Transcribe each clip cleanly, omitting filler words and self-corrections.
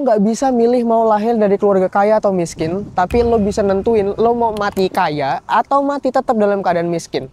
nggak bisa milih mau lahir dari keluarga kaya atau miskin, tapi lo bisa nentuin lo mau mati kaya atau mati tetap dalam keadaan miskin.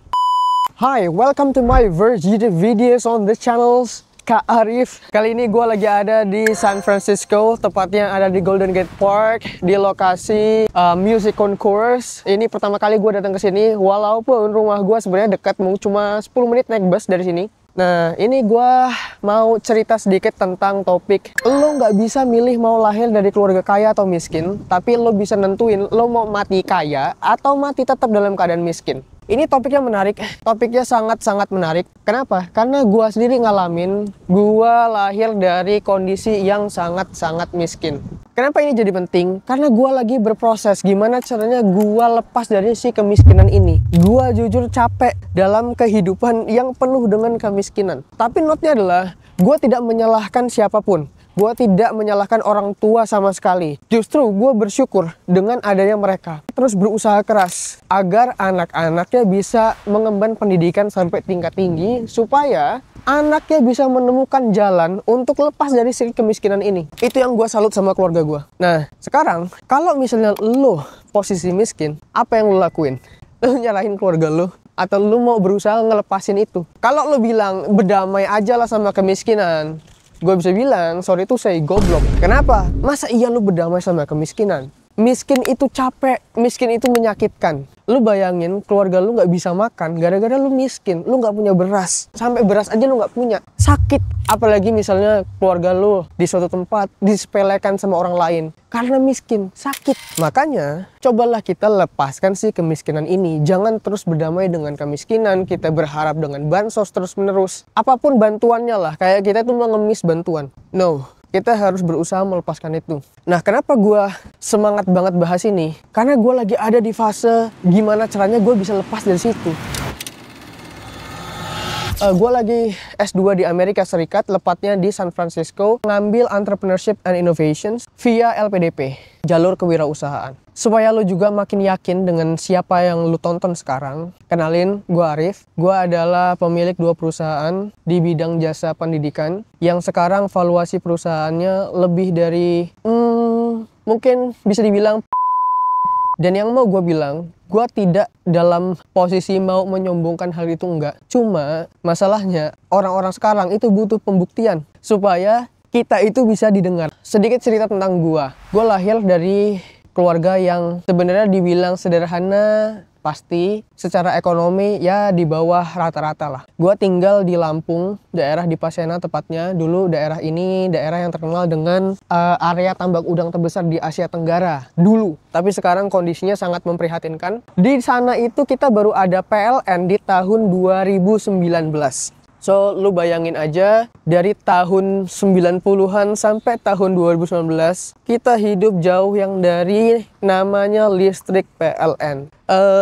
Hi, welcome to my Virgin videos on the channels Kak Arif. Kali ini gue lagi ada di San Francisco, tepatnya ada di Golden Gate Park, di lokasi music concourse. Ini pertama kali gue datang ke sini, walaupun rumah gue sebenarnya dekat, cuma 10 menit naik bus dari sini. Nah, ini gue mau cerita sedikit tentang topik lo nggak bisa milih mau lahir dari keluarga kaya atau miskin, tapi lo bisa nentuin lo mau mati kaya atau mati tetap dalam keadaan miskin. Ini topiknya menarik, topiknya sangat-sangat menarik. Kenapa? Karena gue sendiri ngalamin, gue lahir dari kondisi yang sangat-sangat miskin. Kenapa ini jadi penting? Karena gue lagi berproses gimana caranya gue lepas dari si kemiskinan ini. Gue jujur capek dalam kehidupan yang penuh dengan kemiskinan. Tapi note-nya adalah, gue tidak menyalahkan siapapun. Gue tidak menyalahkan orang tua sama sekali. Justru gue bersyukur dengan adanya mereka. Terus berusaha keras agar anak-anaknya bisa mengemban pendidikan sampai tingkat tinggi, supaya anaknya bisa menemukan jalan untuk lepas dari si kemiskinan ini. Itu yang gue salut sama keluarga gue. Nah, sekarang kalau misalnya lo posisi miskin, apa yang lo lakuin? Lo nyalahin keluarga lo? Atau lo mau berusaha ngelepasin itu? Kalau lo bilang berdamai aja lah sama kemiskinan, gue bisa bilang, sorry tuh saya goblok. Kenapa? Masa iya lu berdamai sama kemiskinan? Miskin itu capek, miskin itu menyakitkan. Lu bayangin keluarga lu nggak bisa makan gara-gara lu miskin, lu nggak punya beras. Sampai beras aja lu nggak punya. Sakit. Apalagi misalnya keluarga lu di suatu tempat disepelekan sama orang lain. Karena miskin, sakit. Makanya, cobalah kita lepaskan sih kemiskinan ini. Jangan terus berdamai dengan kemiskinan, kita berharap dengan bansos terus-menerus. Apapun bantuannya lah, kayak kita tuh mengemis bantuan. No. Kita harus berusaha melepaskan itu. Nah, kenapa gue semangat banget bahas ini? Karena gue lagi ada di fase gimana caranya gue bisa lepas dari situ. Gue lagi S2 di Amerika Serikat, tepatnya di San Francisco, ngambil Entrepreneurship and Innovations via LPDP, jalur kewirausahaan. Supaya lo juga makin yakin dengan siapa yang lo tonton sekarang, kenalin, gue Arif. Gue adalah pemilik 2 perusahaan di bidang jasa pendidikan, yang sekarang valuasi perusahaannya lebih dari, mungkin bisa dibilang. Dan yang mau gue bilang, gue tidak dalam posisi mau menyombongkan hal itu, enggak. Cuma masalahnya orang-orang sekarang itu butuh pembuktian supaya kita itu bisa didengar. Sedikit cerita tentang gue. Gue lahir dari keluarga yang sebenarnya dibilang sederhana, pasti secara ekonomi ya di bawah rata-rata lah. Gue tinggal di Lampung, daerah di Pasena tepatnya. Dulu daerah ini daerah yang terkenal dengan area tambak udang terbesar di Asia Tenggara dulu. Tapi sekarang kondisinya sangat memprihatinkan. Di sana itu kita baru ada PLN di tahun 2019. So, lu bayangin aja, dari tahun 90-an sampai tahun 2019, kita hidup jauh yang dari namanya listrik PLN.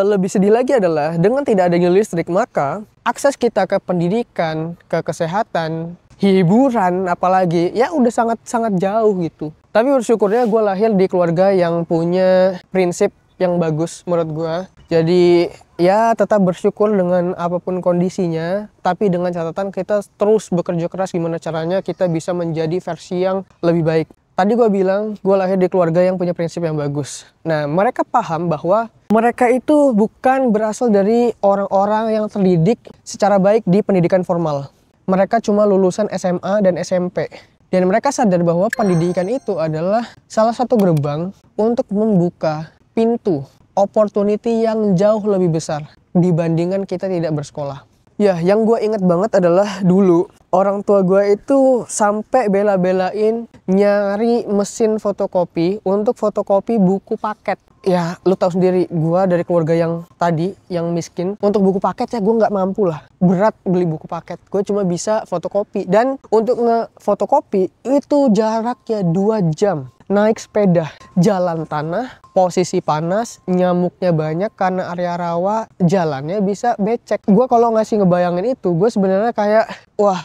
Lebih sedih lagi adalah, dengan tidak adanya listrik, maka akses kita ke pendidikan, ke kesehatan, hiburan, apalagi, ya udah sangat-sangat jauh gitu. Tapi bersyukurnya gue lahir di keluarga yang punya prinsip yang bagus menurut gue. Jadi ya tetap bersyukur dengan apapun kondisinya, tapi dengan catatan kita terus bekerja keras gimana caranya kita bisa menjadi versi yang lebih baik. Tadi gue bilang gue lahir di keluarga yang punya prinsip yang bagus. Nah, mereka paham bahwa mereka itu bukan berasal dari orang-orang yang terdidik secara baik di pendidikan formal. Mereka cuma lulusan SMA dan SMP. Dan mereka sadar bahwa pendidikan itu adalah salah satu gerbang untuk membuka pintu opportunity yang jauh lebih besar dibandingkan kita tidak bersekolah. Ya, yang gue inget banget adalah dulu orang tua gue itu sampai bela-belain nyari mesin fotokopi untuk fotokopi buku paket. Ya, lu tahu sendiri, gue dari keluarga yang tadi, yang miskin. Untuk buku paket ya gue nggak mampu lah. Berat beli buku paket. Gue cuma bisa fotokopi. Dan untuk nge-fotokopi itu jaraknya 2 jam. Naik sepeda, jalan tanah, posisi panas, nyamuknya banyak karena area rawa, jalannya bisa becek. Gue kalau ngasih ngebayangin itu, gue sebenarnya kayak, wah,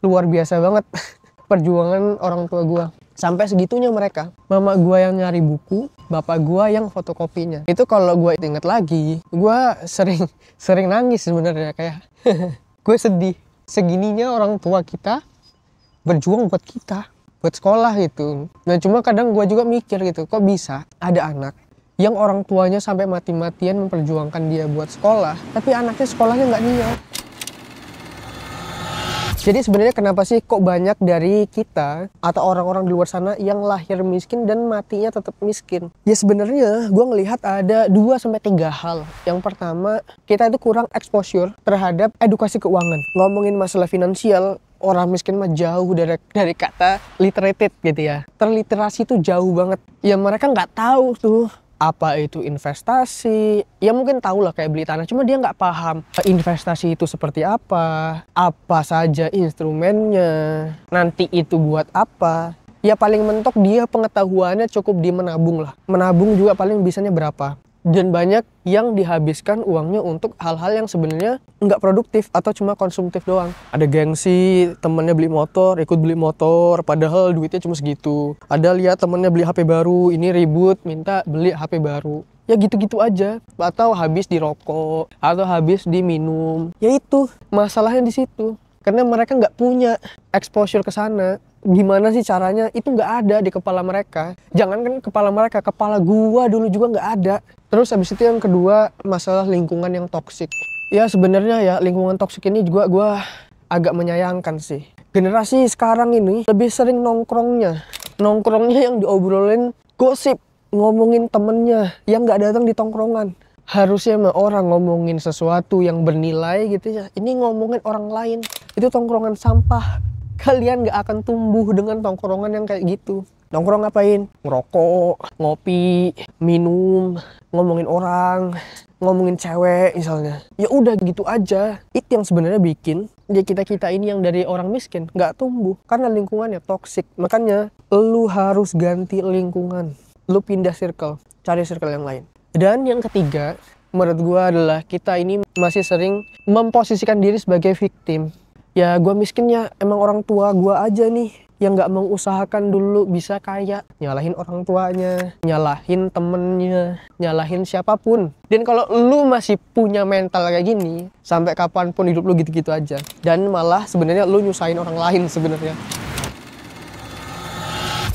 luar biasa banget perjuangan orang tua gue. Sampai segitunya mereka. Mama gue yang nyari buku, bapak gue yang fotokopinya. Itu kalau gue inget lagi, gue sering nangis sebenarnya, kayak gue sedih. Segininya orang tua kita berjuang buat kita. buat sekolah gitu. Nah cuma kadang gue juga mikir gitu, kok bisa ada anak yang orang tuanya sampai mati-matian memperjuangkan dia buat sekolah, tapi anaknya sekolahnya nggak niat. Jadi sebenarnya kenapa sih kok banyak dari kita atau orang-orang di luar sana yang lahir miskin dan matinya tetap miskin? Ya sebenarnya gue ngelihat ada 2-3 hal. Yang pertama, kita itu kurang exposure terhadap edukasi keuangan. Ngomongin masalah finansial, orang miskin mah jauh dari kata literated gitu ya. Terliterasi tuh jauh banget. Ya mereka nggak tahu tuh apa itu investasi. Ya mungkin tahu lah kayak beli tanah, cuma dia nggak paham investasi itu seperti apa saja instrumennya, nanti itu buat apa. Ya paling mentok dia pengetahuannya cukup di menabung lah. Menabung juga paling bisanya berapa. Dan banyak yang dihabiskan uangnya untuk hal-hal yang sebenarnya nggak produktif atau cuma konsumtif doang. Ada gengsi, temennya beli motor, ikut beli motor, padahal duitnya cuma segitu. Ada lihat temennya beli HP baru, ini ribut, minta beli HP baru. Ya gitu-gitu aja. Atau habis di rokok, atau habis di minum. Ya itu, masalahnya di situ. Karena mereka nggak punya exposure ke sana. Gimana sih caranya? Itu nggak ada di kepala mereka. Jangankan kepala mereka, kepala gua dulu juga nggak ada. Terus habis itu yang kedua, masalah lingkungan yang toksik. Ya sebenarnya ya lingkungan toksik ini juga gua agak menyayangkan sih. Generasi sekarang ini lebih sering nongkrongnya yang diobrolin gosip, ngomongin temennya yang nggak datang di tongkrongan. Harusnya mah orang ngomongin sesuatu yang bernilai gitu ya, ini ngomongin orang lain. Itu tongkrongan sampah. Kalian gak akan tumbuh dengan tongkrongan yang kayak gitu. Nongkrong ngapain? Ngerokok, ngopi, minum, ngomongin orang, ngomongin cewek misalnya. Ya udah gitu aja. Itu yang sebenarnya bikin ya kita ini yang dari orang miskin gak tumbuh karena lingkungannya toksik. Makanya lu harus ganti lingkungan. Lu pindah circle, cari circle yang lain. Dan yang ketiga, menurut gua adalah kita ini masih sering memposisikan diri sebagai victim. Ya gue miskinnya emang orang tua gue aja nih yang gak mengusahakan dulu bisa kaya. Nyalahin orang tuanya, nyalahin temennya, nyalahin siapapun. Dan kalau lu masih punya mental kayak gini, sampai kapanpun hidup lu gitu-gitu aja. Dan malah sebenarnya lu nyusahin orang lain sebenarnya.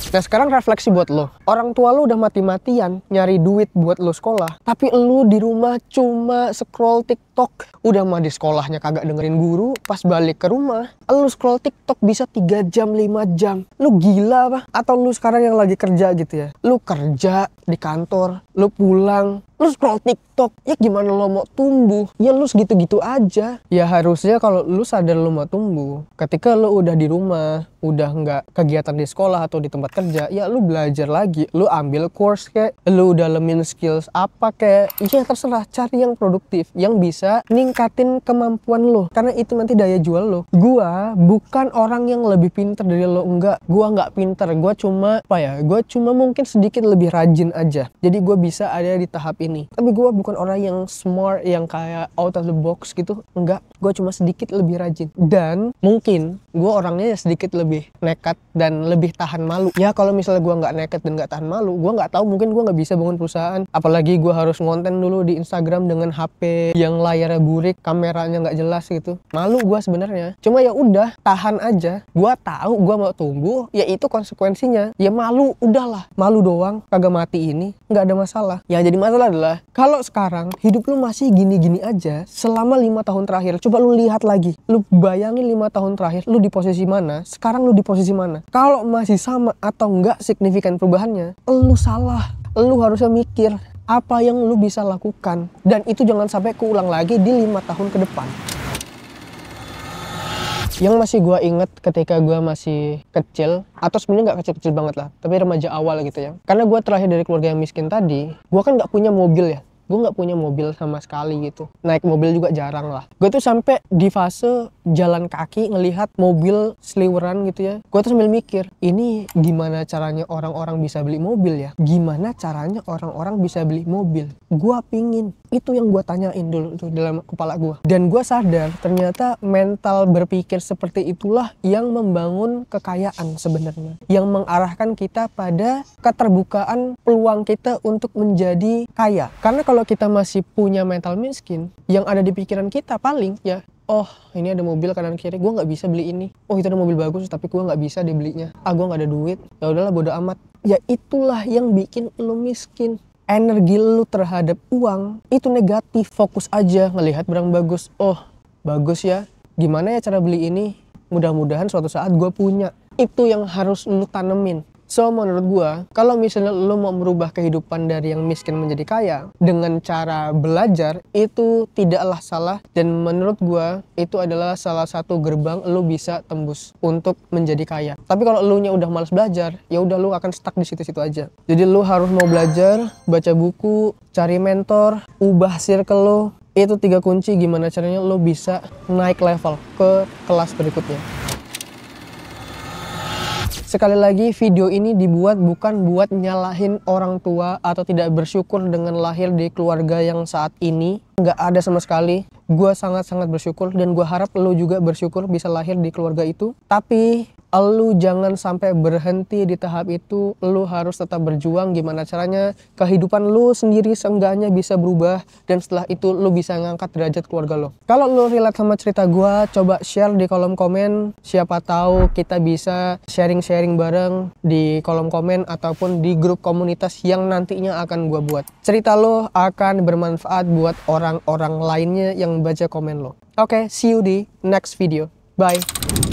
Nah sekarang refleksi buat lo. Orang tua lo udah mati-matian nyari duit buat lo sekolah. Tapi lo di rumah cuma scroll TikTok. Udah mah di sekolahnya kagak dengerin guru. Pas balik ke rumah, lo scroll TikTok bisa 3 jam, 5 jam. Lo gila apa? Atau lo sekarang yang lagi kerja gitu ya. Lo kerja di kantor, lo pulang, lo scroll TikTok. Ya gimana lo mau tumbuh? Ya lo segitu-gitu aja. Ya harusnya kalau lo sadar lo mau tumbuh, ketika lo udah di rumah, udah nggak kegiatan di sekolah atau di tempat kerja, ya lu belajar lagi, lu ambil course kayak, lu dalemin skills apa kayak, ya terserah, cari yang produktif, yang bisa ningkatin kemampuan lo, karena itu nanti daya jual lo. Gua bukan orang yang lebih pinter dari lo, enggak, gua nggak pinter, gua cuma gua cuma mungkin sedikit lebih rajin aja, jadi gua bisa ada di tahap ini. Tapi gua bukan orang yang smart, yang kayak out of the box gitu, enggak, gua cuma sedikit lebih rajin, dan mungkin gua orangnya sedikit lebih nekat dan lebih tahan malu. Ya kalau misalnya gue nggak nekat dan nggak tahan malu, gue nggak tahu, mungkin gue nggak bisa bangun perusahaan. Apalagi gue harus ngonten dulu di Instagram dengan HP yang layarnya burik, kameranya nggak jelas gitu. Malu gue sebenarnya. Cuma ya udah, tahan aja. Gue tahu gue mau tumbuh, ya itu konsekuensinya. Ya malu, udahlah. Malu doang, kagak mati ini, nggak ada masalah. Yang jadi masalah adalah kalau sekarang hidup lu masih gini-gini aja selama 5 tahun terakhir. Coba lu lihat lagi, lu bayangin 5 tahun terakhir lu di posisi mana, sekarang lu di posisi mana. Kalau masih sama atau enggak signifikan perubahannya, lu salah. Lu harusnya mikir apa yang lu bisa lakukan, dan itu jangan sampai keulang lagi di 5 tahun ke depan. Yang masih gue inget ketika gue masih kecil, atau sebenarnya nggak kecil-kecil banget lah, tapi remaja awal gitu ya, karena gue terakhir dari keluarga yang miskin tadi, gue kan nggak punya mobil ya. Gue nggak punya mobil sama sekali gitu. Naik mobil juga jarang lah. Gue tuh sampai di fase jalan kaki ngelihat mobil seliweran gitu ya. Gue tuh sambil mikir, ini gimana caranya orang-orang bisa beli mobil ya? Gimana caranya orang-orang bisa beli mobil? Gue pingin. Itu yang gue tanyain dulu tuh dalam kepala gue. Dan gue sadar ternyata mental berpikir seperti itulah yang membangun kekayaan sebenarnya. Yang mengarahkan kita pada keterbukaan peluang kita untuk menjadi kaya. Karena kalau kita masih punya mental miskin, yang ada di pikiran kita paling ya Oh, ini ada mobil kanan kiri, gue nggak bisa beli ini. Oh, itu ada mobil bagus, tapi gue nggak bisa deh belinya. Ah, gue nggak ada duit. Ya udahlah, bodo amat. Ya itulah yang bikin lo miskin. Energi lo terhadap uang itu negatif. Fokus aja ngelihat barang bagus. Oh, bagus ya. Gimana ya cara beli ini? Mudah-mudahan suatu saat gue punya. Itu yang harus lo tanemin. So, menurut gue, kalau misalnya lo mau merubah kehidupan dari yang miskin menjadi kaya dengan cara belajar, itu tidaklah salah. Dan menurut gue, itu adalah salah satu gerbang lo bisa tembus untuk menjadi kaya. Tapi kalau lo nya udah malas belajar, ya udah lo akan stuck di situ-situ aja. Jadi lo harus mau belajar, baca buku, cari mentor, ubah circle lo. Itu 3 kunci gimana caranya lo bisa naik level ke kelas berikutnya. Sekali lagi, video ini dibuat bukan buat nyalahin orang tua atau tidak bersyukur dengan lahir di keluarga yang saat ini. Nggak ada sama sekali. Gue sangat-sangat bersyukur dan gue harap lo juga bersyukur bisa lahir di keluarga itu. Tapi lo jangan sampai berhenti di tahap itu. Lo harus tetap berjuang gimana caranya kehidupan lo sendiri seenggaknya bisa berubah. Dan setelah itu lo bisa ngangkat derajat keluarga lo. Kalau lo relate sama cerita gue, coba share di kolom komen. Siapa tahu kita bisa sharing-sharing bareng di kolom komen ataupun di grup komunitas yang nantinya akan gue buat. Cerita lo akan bermanfaat buat orang-orang lainnya yang baca komen lo. Oke, see you di next video. Bye.